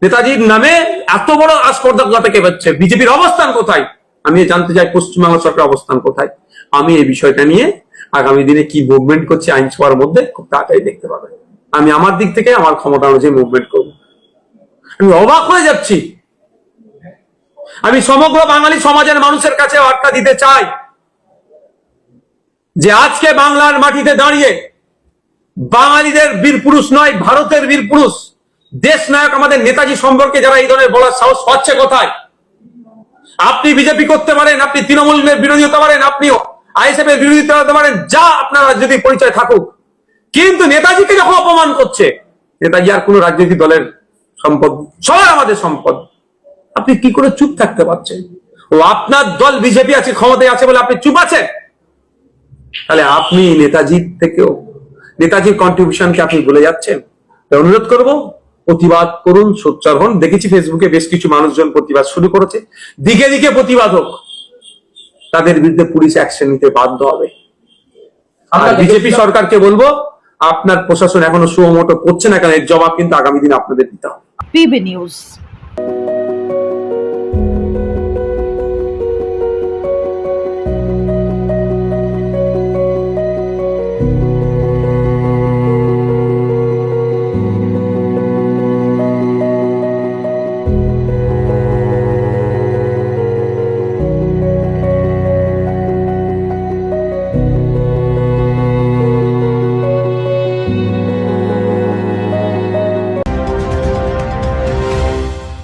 নেতাজির নামে এত বড় আস্পর্ধা কোথা থেকে হচ্ছে, বিজেপির অবস্থান কোথায় আমি জানতে চাই, পশ্চিমবঙ্গ সরকারের অবস্থান কোথায়। আমি এই বিষয়টা নিয়ে আগামী দিনে কি মুভমেন্ট করছে আইনসভার মধ্যে খুব তাড়াতাড়ি দেখতে পাবেন। আমি আমার দিক থেকে আমার ক্ষমতা অনুযায়ী মুভমেন্ট করব। আমি অবাক হয়ে যাচ্ছি। আমি সমগ্র বাঙালি সমাজের মানুষের কাছে বার্তা দিতে চাই যে আজকে বাংলার মাটিতে দাঁড়িয়ে বাঙালিদের বীর পুরুষ নয়, ভারতের বীর পুরুষ দেশ নায়ক আমাদের নেতাজি সম্পর্কে যারা এই ধরনের বলার সাহস পাচ্ছে কোথায়? আপনি বিজেপি করতে পারেন, আপনি তৃণমূলের বিরোধী হতে পারেন, আপনি আইএসএফ এর বিরোধিতা করতে পারেন, যা আপনার যদি পরিচয় থাকুক, কিন্তু নেতাজিকে যখন অপমান করছে, নেতাজি আর কোন রাজনৈতিক দলের সম্পদ, সবাই আমাদের সম্পদ, আপনি কি করে চুপ থাকতে পারছেন? ও আপনার দল বিজেপি আছে, ক্ষমতায় আছে বলে আপনি চুপ আছেন? তাহলে আপনি নেতাজির থেকেও, নেতাজির কন্ট্রিবিউশনকে আপনি ভুলে যাচ্ছেন। অনুরোধ করব, প্রতিবাদ করুন, সোচ্চার হন। দেখেছি ফেসবুকে বেশ কিছু মানুষজন প্রতিবাদ শুরু করেছে, দিকে দিকে প্রতিবাদ হোক, তাদের বিরুদ্ধে পুলিশ অ্যাকশন নিতে বাধ্য হবে। আর বিজেপি সরকারকে বলবো, আপনার প্রশাসন এখনো সুমোটো করছে না কেন, এর জবাব কিন্তু আগামী দিনে আপনাদের দিতে হবে। PB news.